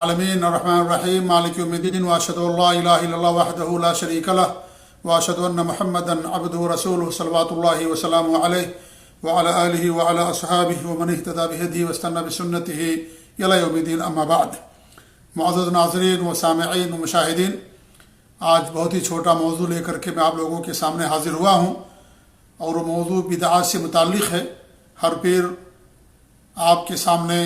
العالمین الرحمن الرحیم مالک یوم الدین واشهد ان لا الہ الا اللہ وحدہ لا شریک لہ واشهد ان محمدا عبدہ ورسولہ صلوات اللہ وسلامہ علیہ وعلی آلہ وعلی اصحابہ ومن اہتدی بہدیہ واستنى بسنتہ الی یوم الدین اما بعد۔ معزز ناظرین و سامعین و مشاہدین، آج بہت ہی چھوٹا موضوع لے کر کے میں آپ لوگوں کے سامنے حاضر ہوا ہوں، اور وہ موضوع بدعات سے متعلق ہے۔ ہر پیر آپ کے سامنے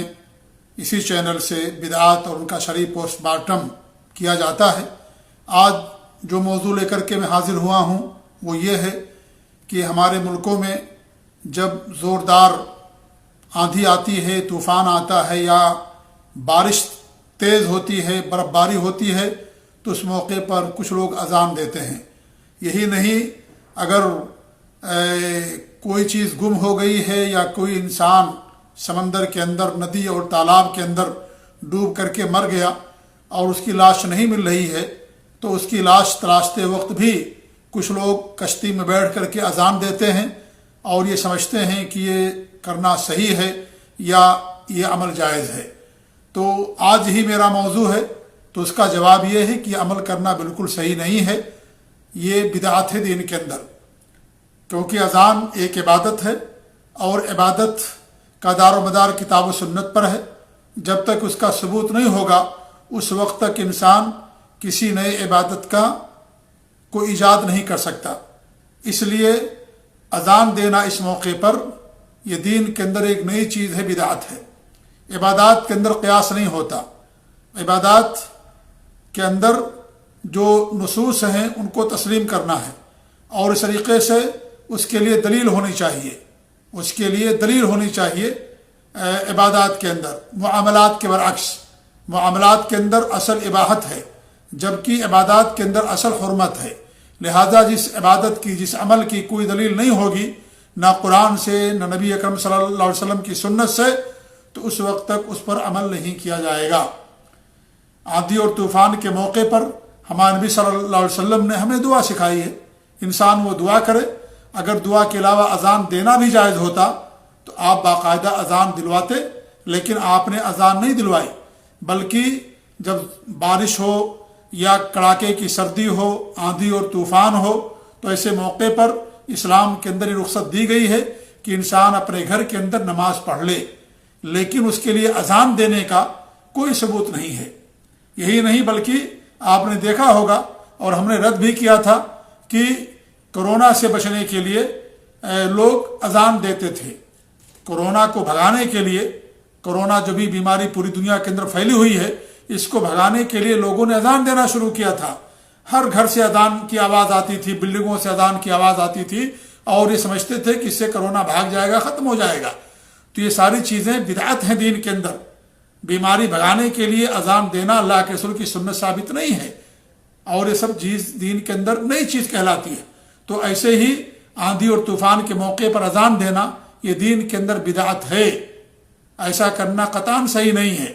اسی چینل سے بدعات اور ان کا شرعی پوسٹ مارٹم کیا جاتا ہے۔ آج جو موضوع لے کر کے میں حاضر ہوا ہوں وہ یہ ہے کہ ہمارے ملکوں میں جب زوردار آندھی آتی ہے، طوفان آتا ہے یا بارش تیز ہوتی ہے، برف باری ہوتی ہے، تو اس موقع پر کچھ لوگ اذان دیتے ہیں۔ یہی نہیں، اگر کوئی چیز گم ہو گئی ہے یا کوئی انسان سمندر کے اندر، ندی اور تالاب کے اندر ڈوب کر کے مر گیا اور اس کی لاش نہیں مل رہی ہے، تو اس کی لاش تلاشتے وقت بھی کچھ لوگ کشتی میں بیٹھ کر کے اذان دیتے ہیں اور یہ سمجھتے ہیں کہ یہ کرنا صحیح ہے یا یہ عمل جائز ہے۔ تو آج ہی میرا موضوع ہے، تو اس کا جواب یہ ہے کہ یہ عمل کرنا بالکل صحیح نہیں ہے، یہ بدعت ہے دین کے اندر، کیونکہ اذان ایک عبادت ہے اور عبادت کا دار و مدار کتاب و سنت پر ہے۔ جب تک اس کا ثبوت نہیں ہوگا اس وقت تک انسان کسی نئے عبادت کا کوئی ایجاد نہیں کر سکتا۔ اس لیے اذان دینا اس موقع پر یہ دین کے اندر ایک نئی چیز ہے، بدعت ہے۔ عبادات کے اندر قیاس نہیں ہوتا، عبادات کے اندر جو نصوص ہیں ان کو تسلیم کرنا ہے، اور اس طریقے سے اس کے لیے دلیل ہونی چاہیے، اس کے لیے دلیل ہونی چاہیے۔ عبادات کے اندر معاملات کے برعکس، معاملات کے اندر اصل اباحت ہے جبکہ عبادات کے اندر اصل حرمت ہے۔ لہذا جس عبادت کی، جس عمل کی کوئی دلیل نہیں ہوگی، نہ قرآن سے نہ نبی اکرم صلی اللہ علیہ وسلم کی سنت سے، تو اس وقت تک اس پر عمل نہیں کیا جائے گا۔ آندھی اور طوفان کے موقع پر ہمارے نبی صلی اللہ علیہ وسلم نے ہمیں دعا سکھائی ہے، انسان وہ دعا کرے۔ اگر دعا کے علاوہ اذان دینا بھی جائز ہوتا تو آپ باقاعدہ اذان دلواتے، لیکن آپ نے اذان نہیں دلوائی، بلکہ جب بارش ہو یا کڑاکے کی سردی ہو، آندھی اور طوفان ہو، تو ایسے موقع پر اسلام کے اندر یہ رخصت دی گئی ہے کہ انسان اپنے گھر کے اندر نماز پڑھ لے، لیکن اس کے لیے اذان دینے کا کوئی ثبوت نہیں ہے۔ یہی نہیں بلکہ آپ نے دیکھا ہوگا اور ہم نے رد بھی کیا تھا کہ کورونا سے بچنے کے لیے لوگ اذان دیتے تھے۔ کورونا کو بھگانے کے لیے، کورونا جو بھی بیماری پوری دنیا کے اندر پھیلی ہوئی ہے، اس کو بھگانے کے لیے لوگوں نے اذان دینا شروع کیا تھا۔ ہر گھر سے اذان کی آواز آتی تھی، بلڈنگوں سے اذان کی آواز آتی تھی، اور یہ سمجھتے تھے کہ اس سے کورونا بھاگ جائے گا، ختم ہو جائے گا۔ تو یہ ساری چیزیں بدعت ہیں دین کے اندر۔ بیماری بھگانے کے لیے اذان دینا اللہ کے رسول کی سنت ثابت نہیں ہے، اور یہ سب چیز دین کے اندر نئی چیز کہلاتی ہے۔ تو ایسے ہی آندھی اور طوفان کے موقع پر اذان دینا یہ دین کے اندر بدعت ہے، ایسا کرنا قطعاً صحیح نہیں ہے۔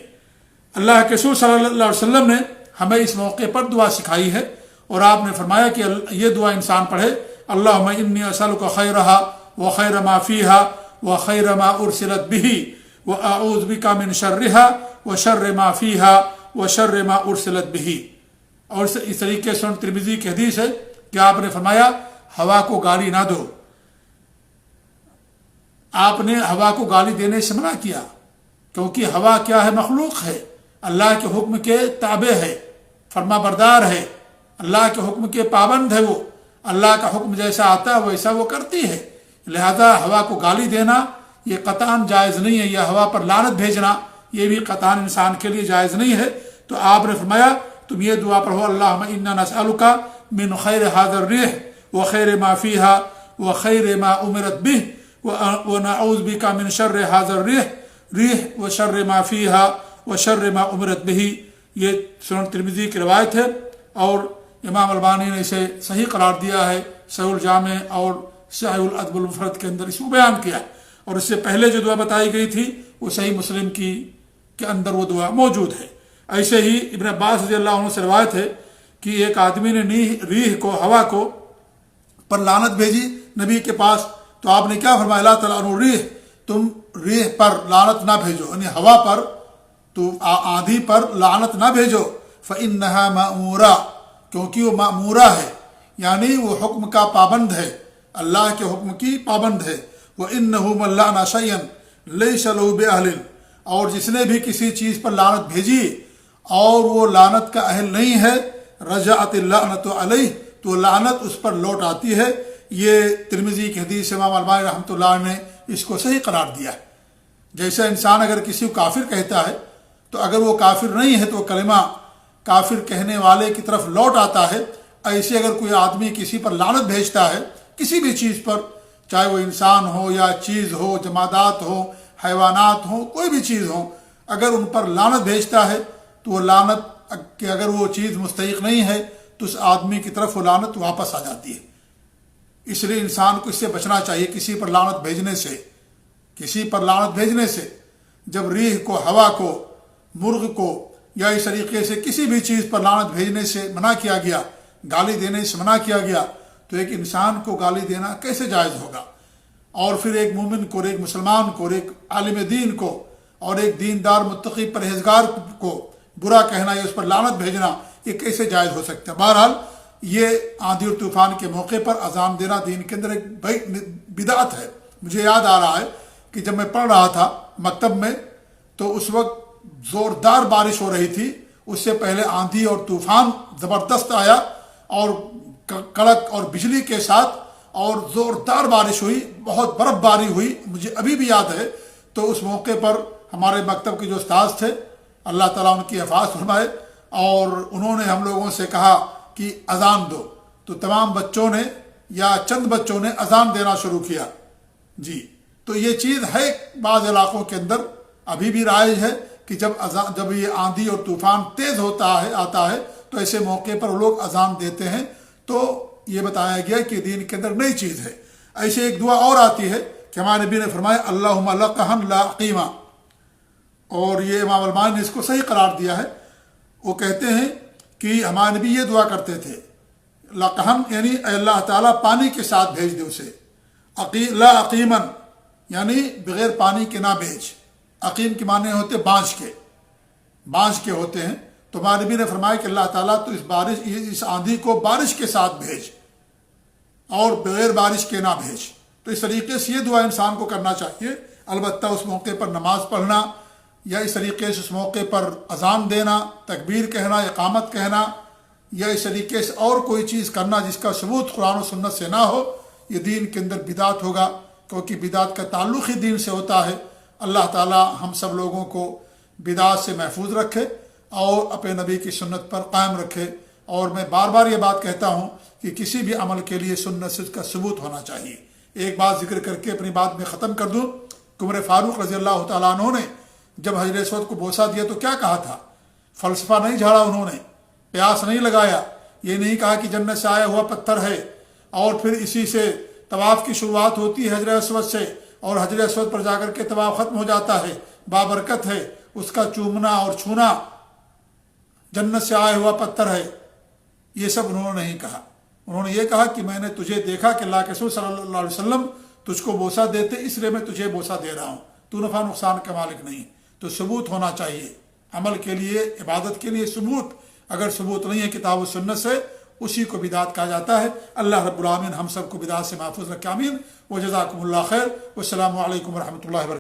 اللہ کے رسول صلی اللہ علیہ وسلم نے ہمیں اس موقع پر دعا سکھائی ہے، اور آپ نے فرمایا کہ یہ دعا انسان پڑھے: اللہم انی اسألک خیرہا وخیر ما فیہا وخیر ما ارسلت بہ واعوذ بک من شرہا وشر ما فیہا وشر ما ارسلت بہ۔ اور اس طریقے سے ترمذی کی حدیث ہے کہ آپ نے فرمایا ہوا کو گالی نہ دو۔ آپ نے ہوا کو گالی دینے سے منع کیا، کیونکہ ہوا کیا ہے؟ مخلوق ہے، اللہ کے حکم کے تابع ہے، فرما بردار ہے، اللہ کے حکم کے پابند ہے، وہ اللہ کا حکم جیسا آتا ہے ویسا وہ کرتی ہے۔ لہذا ہوا کو گالی دینا یہ قطعاً جائز نہیں ہے، یا ہوا پر لعنت بھیجنا یہ بھی قطعاً انسان کے لیے جائز نہیں ہے۔ تو آپ نے فرمایا تم یہ دعا پڑھو: اللہم انا نسألک من خیر ھذا الريح وخیر ما فیہا وخیر ما امرت بہ ونعوذ بک من شر ھذا الريح وشر ما فیہا وشر ما امرت بہ۔ یہ سنن ترمذی کی روایت ہے، اور امام البانی نے اسے صحیح قرار دیا ہے، صحیح الجامع اور صحیح الادب المفرد کے اندر اس کو بیان کیا۔ اور اس سے پہلے جو دعا بتائی گئی تھی وہ صحیح مسلم کے اندر وہ دعا موجود ہے۔ ایسے ہی ابن عباس رضی اللہ عنہ سے روایت ہے کہ ایک آدمی نے ریح کو، ہوا کو پر لعنت بھیجی نبی کے پاس، تو آپ نے کیا فرمایا؟ لا تلعنوا الریح، تم ریح پر لعنت نہ بھیجو، یعنی ہوا پر تو آندھی پر لعنت نہ بھیجو، فإنها مأمورہ، کیونکہ وہ مأمورہ ہے، یعنی وہ حکم کا پابند ہے، اللہ کے حکم کی پابند ہے۔ وإنه من لعن شيئا ليس له بأهل، اور جس نے بھی کسی چیز پر لعنت بھیجی اور وہ لعنت کا اہل نہیں ہے، رجعت اللعنت علیہ، تو لعنت اس پر لوٹ آتی ہے۔ یہ ترمذی کی حدیث امام البانی رحمۃ اللہ نے اس کو صحیح قرار دیا ہے۔ جیسے انسان اگر کسی کو کافر کہتا ہے تو اگر وہ کافر نہیں ہے تو وہ کلمہ کافر کہنے والے کی طرف لوٹ آتا ہے، ایسے اگر کوئی آدمی کسی پر لعنت بھیجتا ہے کسی بھی چیز پر، چاہے وہ انسان ہو یا چیز ہو، جمادات ہو، حیوانات ہوں، کوئی بھی چیز ہو، اگر ان پر لعنت بھیجتا ہے تو وہ لعنت کہ اگر وہ چیز مستحق نہیں ہے تو اس آدمی کی طرف وہ لعنت واپس آ جاتی ہے۔ اس لیے انسان کو اس سے بچنا چاہیے، کسی پر لعنت بھیجنے سے، کسی پر لعنت بھیجنے سے۔ جب ریح کو، ہوا کو، مرغ کو یا اس طریقے سے کسی بھی چیز پر لعنت بھیجنے سے منع کیا گیا، گالی دینے سے منع کیا گیا، تو ایک انسان کو گالی دینا کیسے جائز ہوگا؟ اور پھر ایک مومن کو، ایک مسلمان کو، ایک عالم دین کو اور ایک دیندار متقی پرہیزگار کو برا کہنا یا اس پر لعنت بھیجنا، یہ کیسے جائز ہو سکتا ہے؟ بہرحال یہ آندھی اور طوفان کے موقع پر اذان دینا دین کے اندر ایک بدعت ہے۔ مجھے یاد آ رہا ہے کہ جب میں پڑھ رہا تھا مکتب میں تو اس وقت زوردار بارش ہو رہی تھی، اس سے پہلے آندھی اور طوفان زبردست آیا اور کڑک اور بجلی کے ساتھ اور زوردار بارش ہوئی، بہت برف باری ہوئی، مجھے ابھی بھی یاد ہے۔ تو اس موقع پر ہمارے مکتب کے جو استاذ تھے، اللہ تعالیٰ ان کی حفاظت فرمائے، اور انہوں نے ہم لوگوں سے کہا کہ اذان دو، تو تمام بچوں نے یا چند بچوں نے اذان دینا شروع کیا۔ جی، تو یہ چیز ہے بعض علاقوں کے اندر ابھی بھی رائج ہے کہ جب یہ آندھی اور طوفان تیز آتا ہے تو ایسے موقع پر وہ لوگ اذان دیتے ہیں۔ تو یہ بتایا گیا کہ دین کے اندر نئی چیز ہے۔ ایسے ایک دعا اور آتی ہے کہ ہمارے نبی نے فرمایا اللہم لقحن لا عقیمہ، اور یہ امام البانی نے اس کو صحیح قرار دیا ہے۔ وہ کہتے ہیں کہ ہمارے نبی یہ دعا کرتے تھے، لقحن یعنی اے اللہ تعالیٰ پانی کے ساتھ بھیج دے اسے، لا عقیمن یعنی بغیر پانی کے نہ بھیج۔ عقیم کے معنی ہوتے بانجھ کے ہوتے ہیں۔ تو ہمارے نبی نے فرمایا کہ اللہ تعالیٰ تو اس آندھی کو بارش کے ساتھ بھیج اور بغیر بارش کے نہ بھیج۔ تو اس طریقے سے یہ دعا انسان کو کرنا چاہیے۔ البتہ اس موقع پر نماز پڑھنا یا اس طریقے سے اس موقع پر اذان دینا، تکبیر کہنا، اقامت کہنا یا اس طریقے سے اور کوئی چیز کرنا جس کا ثبوت قرآن و سنت سے نہ ہو، یہ دین کے اندر بدعت ہوگا، کیونکہ بدعت کا تعلق ہی دین سے ہوتا ہے۔ اللہ تعالی ہم سب لوگوں کو بدعت سے محفوظ رکھے اور اپنے نبی کی سنت پر قائم رکھے۔ اور میں بار بار یہ بات کہتا ہوں کہ کسی بھی عمل کے لیے سنت سے اس کا ثبوت ہونا چاہیے۔ ایک بات ذکر کر کے اپنی بات میں ختم کر دوں۔ عمر فاروق رضی اللہ تعالیٰ عنہ نے جب حجر اسود کو بوسہ دیا تو کیا کہا تھا؟ فلسفہ نہیں جھاڑا انہوں نے، پیاس نہیں لگایا، یہ نہیں کہا کہ جنت سے آیا ہوا پتھر ہے اور پھر اسی سے طواف کی شروعات ہوتی ہے حجر اسود سے اور حجر اسود پر جا کر کے طواف ختم ہو جاتا ہے، بابرکت ہے، اس کا چومنا اور چھونا جنت سے آیا ہوا پتھر ہے۔ یہ سب انہوں نے نہیں کہا۔ انہوں نے یہ کہا کہ میں نے تجھے دیکھا کہ اللہ کے رسول صلی اللہ علیہ وسلم تجھ کو بوسہ دیتے، اس لیے میں تجھے بوسہ دے رہا ہوں، تو نفع نقصان کا مالک نہیں۔ تو ثبوت ہونا چاہیے عمل کے لیے، عبادت کے لیے ثبوت۔ اگر ثبوت نہیں ہے کتاب و سنت سے، اسی کو بدعت کہا جاتا ہے۔ اللہ رب العالمین ہم سب کو بدعت سے محفوظ رکھے، آمین۔ وجزاکم اللہ خیر، والسلام علیکم ورحمۃ اللہ وبرکاتہ۔